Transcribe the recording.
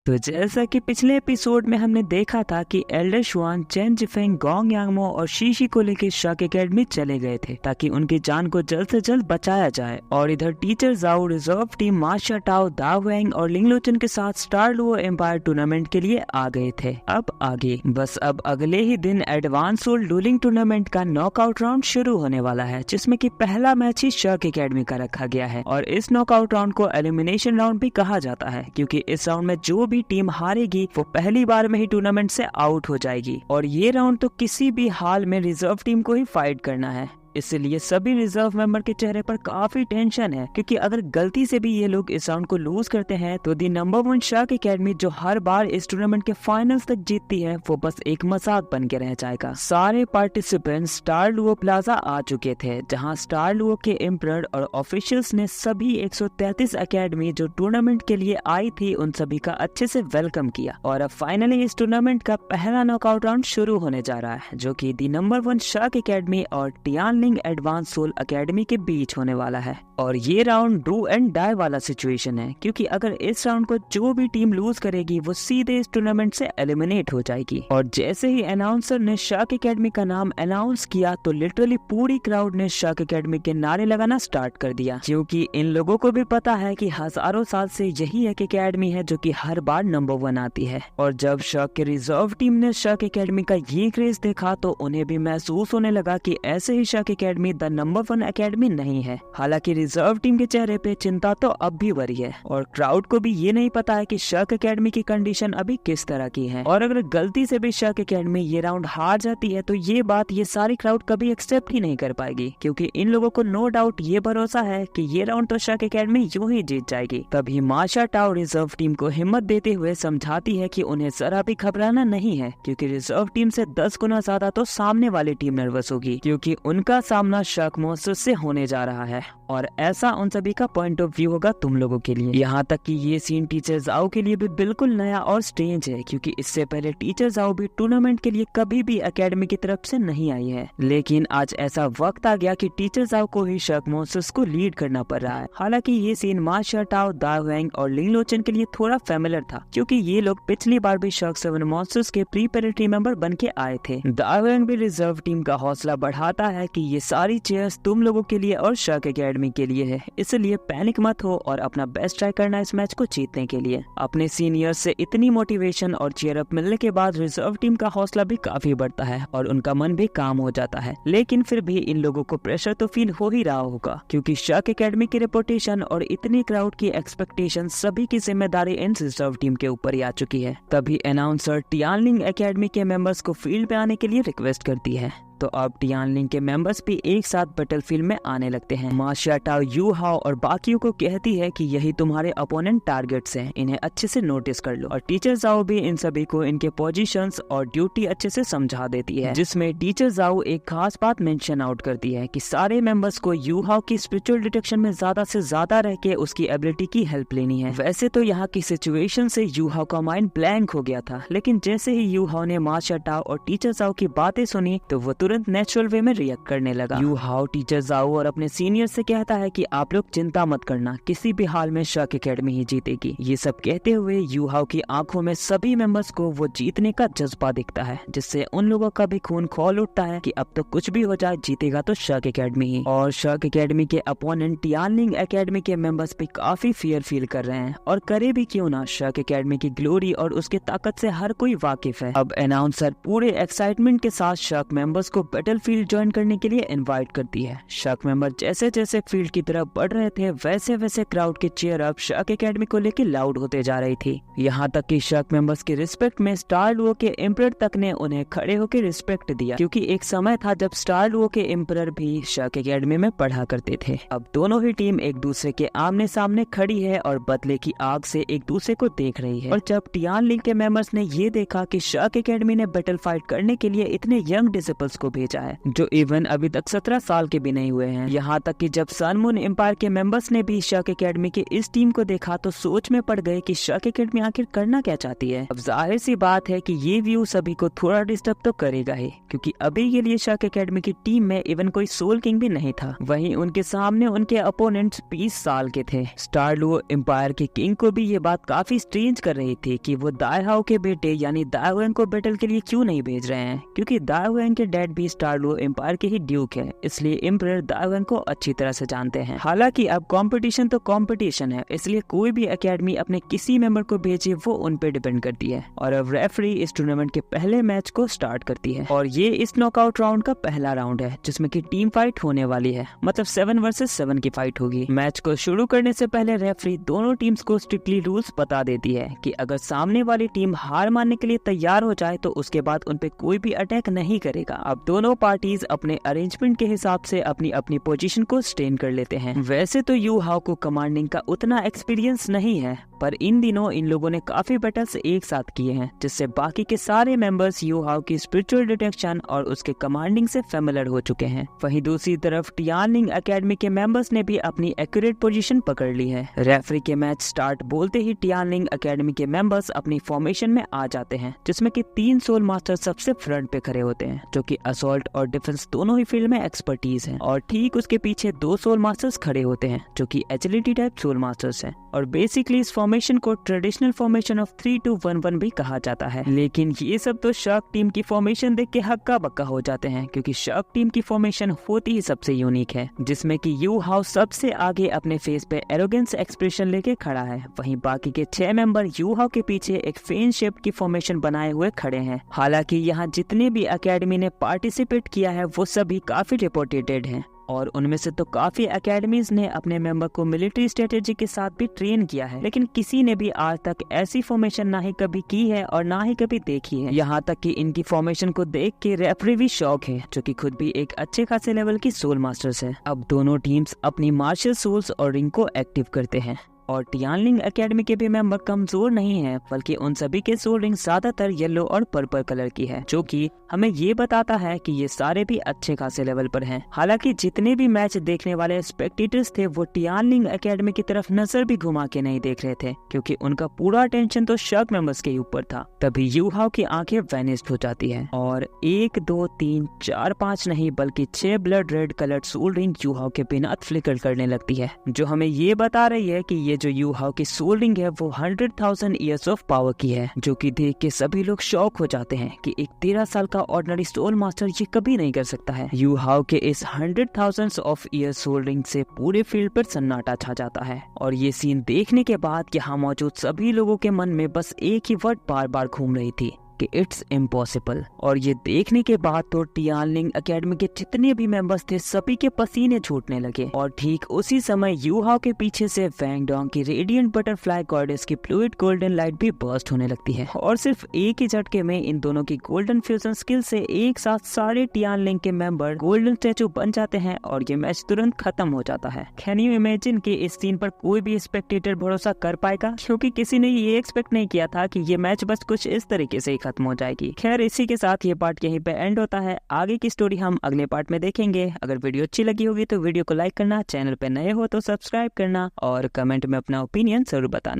तो जैसा कि पिछले एपिसोड में हमने देखा था कि एल्डर शुआन, चेन जिफेंग, गोंग यांगमो और शीशी को लेकर शक एकेडमी चले गए थे ताकि उनकी जान को जल्द से जल्द बचाया जाए। और इधर टीचर जाओ, रिजर्व टीम, मा शाओटाओ, दा हुएंग और लिंगलोचन के साथ स्टार लुओ एम्पायर टूर्नामेंट के लिए आ गए थे। अब आगे बस अब अगले ही दिन एडवांस सोल डुलिंग टूर्नामेंट का नॉकआउट राउंड शुरू होने वाला है, जिसमें कि पहला मैच ही शक एकेडमी का रखा गया है। और इस नॉकआउट राउंड को एलिमिनेशन राउंड भी कहा जाता है, क्योंकि इस राउंड में जो भी टीम हारेगी वो पहली बार में ही टूर्नामेंट से आउट हो जाएगी। और ये राउंड तो किसी भी हाल में रिजर्व टीम को ही फाइट करना है, इसलिए सभी रिजर्व मेंबर के चेहरे पर काफी टेंशन है, क्योंकि अगर गलती से भी ये लोग इस राउंड को लूज करते हैं तो दी नंबर 1 शक एकेडमी जो हर बार इस टूर्नामेंट के फाइनल्स तक जीतती है वो बस एक मजाक बन के रह जाएगा। सारे पार्टिसिपेंट्स स्टार लुओ प्लाजा आ चुके थे, जहां स्टार लुओ के एम्परर और ऑफिशियल्स ने सभी 133 एकेडमी जो टूर्नामेंट के लिए आई थी उन सभी का अच्छे से वेलकम किया। और अब फाइनली इस टूर्नामेंट का पहला नॉकआउट राउंड शुरू होने जा रहा है, जो कि दी नंबर 1 शक एकेडमी और टियानलिंग एडवांस सोल एकेडमी के बीच होने वाला है। और ये राउंड डू एंड डाई वाला सिचुएशन है, क्योंकि अगर इस राउंड को जो भी टीम लूज करेगी वो सीधे इस टूर्नामेंट से एलिमिनेट हो जाएगी। और जैसे ही अनाउंसर ने शक एकेडमी का नाम अनाउंस किया तो लिटरली पूरी क्राउड ने शक एकेडमी के नारे लगाना स्टार्ट कर दिया, क्योंकि इन लोगों को भी पता है कि हजारों साल से यही एक एकेडमी है जो कि हर बार नंबर 1 आती है। और जब शक के रिजर्व टीम ने शक एकेडमी का ये क्रेज देखा तो उन्हें भी महसूस होने लगा कि ऐसे ही शक एकेडमी द नंबर 1 एकेडमी नहीं है। हालांकि रिजर्व टीम के चेहरे पे चिंता तो अब भी बरी है, और क्राउड को भी ये नहीं पता है कि शक एकेडमी की कंडीशन अभी किस तरह की है। और अगर गलती से भी शक एकेडमी ये राउंड हार जाती है तो ये बात ये सारी क्राउड कभी एक्सेप्ट ही नहीं कर पाएगी, क्योंकि इन लोगों को नो डाउट ये भरोसा है कि ये राउंड तो शक एकेडमी यूं ही जीत जाएगी। तभी मा शाओटाओ रिजर्व टीम को हिम्मत देते हुए समझाती है कि उन्हें जरा भी घबराना नहीं है, क्योंकि रिजर्व टीम से 10 गुना ज्यादा तो सामने वाली टीम नर्वस होगी, क्योंकि उनका सामना शक मॉन्स्टर से होने जा रहा है। और ऐसा उन सभी का पॉइंट ऑफ व्यू होगा तुम लोगों के लिए। यहाँ तक कि ये सीन टीचर जाओ के लिए भी बिल्कुल नया और स्ट्रेंज है, क्योंकि इससे पहले टीचर जाओ भी टूर्नामेंट के लिए कभी भी एकेडमी की तरफ से नहीं आई है। लेकिन आज ऐसा वक्त आ गया कि टीचर जाओ को ही शक मॉन्स्टर्स को लीड करना पड़ रहा है। हालांकि ये सीन मा शाओटाओ, दा हुएंग और लिंगलोचन के लिए थोड़ा फेमिलियर था, क्योंकि ये लोग पिछली बार भी शक 7 मॉन्स्टर्स के प्रीपेरेटरी मेंबर बन के आए थे। दा हुएंग भी रिजर्व टीम का हौसला बढ़ाता है कि ये सारी चेयर्स तुम लोगों के लिए और शक एकेडमी के लिए है, इसलिए पैनिक मत हो और अपना बेस्ट ट्राई करना इस मैच को जीतने के लिए। अपने सीनियर्स से इतनी मोटिवेशन और चीयर अप मिलने के बाद रिजर्व टीम का हौसला भी काफी बढ़ता है और उनका मन भी काम हो जाता है। लेकिन फिर भी इन लोगों को प्रेशर तो फील हो ही रहा होगा, क्योंकि शक एकेडमी की रेपुटेशन और इतनी क्राउड की एक्सपेक्टेशन सभी की जिम्मेदारी इन रिजर्व टीम के ऊपर ही आ चुकी है। तभी अनाउंसर टियानलिंग एकेडमी के मेंबर्स को फील्ड पे आने के लिए रिक्वेस्ट करती है। तो अब टियानलिंग के मेंबर्स भी एक साथ बैटलफील्ड में आने लगते हैं। मा शाओटाओ, यू हाओ और बाकियों को कहती है कि यही तुम्हारे अपोनेंट टारगेट्स हैं, इन्हें अच्छे से नोटिस कर लो। और टीचर जाओ भी इन सभी को इनके पोजीशंस और ड्यूटी अच्छे से समझा देती है, जिसमें टीचर जाओ एक खास बात मेंशन आउट करती है कि सारे मेंबर्स को यू हाओ की स्पिरिचुअल डिटेक्शन में ज्यादा से ज्यादा रह के उसकी एबिलिटी की हेल्प लेनी है। वैसे तो यहाँ की सिचुएशन से यू हाओ का माइंड ब्लैंक हो गया था, लेकिन जैसे ही यू हाओ ने मा शाओटाओ और टीचर जाओ की बातें सुनी तो वो तुरंत नेचुरल वे में रिएक्ट करने लगा। यू हाओ टीचर जाओ और अपने सीनियर से कहता है कि आप लोग चिंता मत करना, किसी भी हाल में शक एकेडमी ही जीतेगी। ये सब कहते हुए यू हाओ की आंखों में सभी मेंबर्स को वो जीतने का जज्बा दिखता है, जिससे उन लोगों का भी खून खौल उठता है कि अब तो कुछ भी हो जाए, जीतेगा तो शक एकेडमी ही। और शक एकेडमी के अपोनेंट टियानलिंग एकेडमी के मेंबर्स भी काफी फियर फील कर रहे हैं, और करे भी क्यों ना, शक एकेडमी की ग्लोरी और उसकी ताकत से हर कोई वाकिफ है। अब अनाउंसर पूरे एक्साइटमेंट के साथ शक मेंबर्स को बैटलफील्ड ज्वाइन करने के लिए इनवाइट करती है। शक मेंबर जैसे जैसे फील्ड की तरफ बढ़ रहे थे वैसे वैसे क्राउड के चीयर अप शक एकेडमी को लेकर लाउड होते जा रही थी। यहाँ तक कि शक मेंबर्स की रिस्पेक्ट में स्टार लुओ के एम्परर तक ने उन्हें खड़े होकर रिस्पेक्ट दिया, क्योंकि एक समय था जब स्टार लुओ के एम्परर भी शक एकेडमी में पढ़ा करते थे। अब दोनों ही टीम एक दूसरे के आमने सामने खड़ी है और बदले की आग से एक दूसरे को देख रही है। और जब टियानलिंग के मेंबर्स ने ये देखा कि शक एकेडमी ने बैटल फाइट करने के लिए इतने यंग डिसिपल्स को को भेजा है, जो इवन अभी तक 17 साल के भी नहीं हुए हैं। यहाँ तक कि जब सन मून एम्पायर के मेंबर्स ने भी शक एकेडमी के इस टीम को देखा तो सोच में पड़ गए कि शक एकेडमी आखिर करना क्या चाहती है। अब जाहिर सी बात है कि ये व्यू सभी को थोड़ा डिस्टर्ब तो करेगा ही, क्योंकि अभी के लिए शक एकेडमी की टीम में इवन कोई सोल किंग भी नहीं था। वहीं उनके सामने उनके अपोनेंट्स 20 साल के थे। स्टारलू एम्पायर के किंग को भी ये बात काफी स्ट्रेंज कर रही थी कि वो दायहाओ के बेटे यानी दायहुएंग को बैटल के लिए क्यों नहीं भेज रहे हैं, क्योंकि दायहुएंग के डैड भी स्टारलू एम्पायर के ही ड्यूक है, इसलिए एम्परर दायहुएंग को अच्छी तरह से जानते हैं। हालांकि अब कंपटीशन तो कंपटीशन है, इसलिए कोई भी एकेडमी अपने किसी मेंबर को भेजे वो उन पे डिपेंड करती है। और अब रेफरी इस टूर्नामेंट के पहले मैच को स्टार्ट करती है और ये इस नॉकआउट राउंड का पहला राउंड है जिसमें कि टीम फाइट होने वाली है, मतलब 7 वर्सेस 7 की फाइट होगी। मैच को शुरू करने से पहले रेफरी दोनों टीम्स को स्ट्रिक्टली रूल्स बता देती है कि अगर सामने वाली टीम हार मानने के लिए तैयार हो जाए तो उसके बाद उन पे कोई भी अटैक नहीं करेगा। अब दोनों पार्टीज अपने अरेंजमेंट के हिसाब से अपनी अपनी पोजीशन को स्टेन कर लेते हैं। वैसे तो यू हाओ को कमांडिंग का उतना एक्सपीरियंस नहीं है, पर इन दिनों इन लोगों ने काफी बैटल्स एक साथ किए हैं, जिससे बाकी के सारे मेंबर्स यू हाओ की स्पिरिचुअल डिटेक्शन और उसके कमांडिंग से फेमिलियर हो चुके हैं। वहीं दूसरी तरफ टियानलिंग एकेडमी के मेंबर्स ने भी अपनी एक्यूरेट पोजीशन पकड़ ली है। रेफरी के मैच स्टार्ट बोलते ही टियानलिंग एकेडमी के मेंबर्स अपनी फॉर्मेशन में आ जाते हैं, जिसमें कि 3 सोल मास्टर सबसे फ्रंट पे खड़े होते हैं, जो कि असॉल्ट और डिफेंस दोनों ही फील्ड में एक्सपर्टीज हैं। और ठीक उसके पीछे 2 सोल मास्टर्स खड़े होते हैं, जो कि एजिलिटी टाइप सोल मास्टर्स हैं। और बेसिकली इस फॉर्मेशन को ट्रेडिशनल फॉर्मेशन ऑफ 3-2-1-1 भी कहा जाता है। लेकिन ये सब तो शार्क टीम की फॉर्मेशन देख के हक्का बक्का हो जाते हैं, क्योंकि शार्क टीम की फॉर्मेशन होती ही सबसे यूनिक है, जिसमें कि यू हाउ सबसे आगे अपने फेस पे एरोगेंस एक्सप्रेशन लेके खड़ा है। वहीं बाकी के 6 मेंबर यू हाउ के पीछे एक फेन शेप की फॉर्मेशन बनाए हुए खड़े हैं। हालांकि यहाँ जितने भी एकेडमी ने पार्टिसिपेट किया है वो सभी काफी रिपोर्टेड हैं, और उनमें से तो काफी एकेडमीज ने अपने मेंबर को मिलिट्री स्ट्रेटेजी के साथ भी ट्रेन किया है, लेकिन किसी ने भी आज तक ऐसी फॉर्मेशन ना ही कभी की है और ना ही कभी देखी है। यहाँ तक कि इनकी फॉर्मेशन को देख के रेफरी भी शॉक है, जो कि खुद भी एक अच्छे खासे लेवल की सोल मास्टर्स है। अब दोनों टीम्स अपनी मार्शल सोल्स और रिंग को एक्टिव करते हैं। और टियानलिंग एकेडमी के भी मेंबर कमजोर नहीं है, बल्कि उन सभी के सोल रिंग ज्यादातर येलो और पर्पल कलर की है, जो कि हमें ये बताता है कि ये सारे भी अच्छे खासे लेवल पर हैं। हालांकि जितने भी मैच देखने वाले स्पेक्टेटर्स थे वो टियानलिंग एकेडमी की तरफ नजर भी घुमा के नहीं देख रहे थे, क्योंकि उनका पूरा अटेंशन तो शार्क मेंबर्स के ऊपर था। तभी यू हाउ की आंखें वैनिश्ड हो जाती है और 1 2 3 4 5 नहीं बल्कि 6 blood red coloured soul ring you how के बिना फ्लिकर करने लगती है, जो हमें ये बता रही है कि ये जो यू हाउ की सोल रिंग है वो 100,000 ईयर्स ऑफ पावर की है, जो कि देख के सभी लोग शॉक हो जाते हैं कि एक 13 साल का ऑर्डिनरी सोल मास्टर ये कभी नहीं कर सकता है। यू हाउ के इस 100,000 ऑफ ईयर सोल रिंग से पूरे फील्ड पर सन्नाटा छा जाता है। और ये सीन देखने के बाद यहाँ मौजूद सभी लोगों के मन में बस एक ही वर्ड बार बार घूम रही थी कि इट्स इम्पॉसिबल। और ये देखने के बाद तो टियानलिंग एकेडमी के जितने भी मेंबर्स थे सभी के पसीने छूटने लगे। और ठीक उसी समय यू हाउ के पीछे से वैंग डोंग की रेडिएंट बटरफ्लाई गॉडेस की फ्लूइड गोल्डन लाइट भी बर्स्ट होने लगती है, और सिर्फ एक ही झटके में इन दोनों की गोल्डन फ्यूजन स्किल से एक साथ सारे टियानलिंग के मेंबर गोल्डन स्टैचू बन जाते हैं और ये मैच तुरंत खत्म हो जाता है। कैन यू इमेजिन कि इस सीन पर कोई भी स्पेक्टेटर भरोसा कर पाएगा, क्योंकि किसी ने ये एक्सपेक्ट नहीं किया था कि ये मैच बस कुछ इस तरीके से खत्म हो जाएगी। खैर इसी के साथ ये पार्ट यहीं पे एंड होता है। आगे की स्टोरी हम अगले पार्ट में देखेंगे। अगर वीडियो अच्छी लगी होगी तो वीडियो को लाइक करना, चैनल पे नए हो तो सब्सक्राइब करना और कमेंट में अपना ओपिनियन जरूर बताना।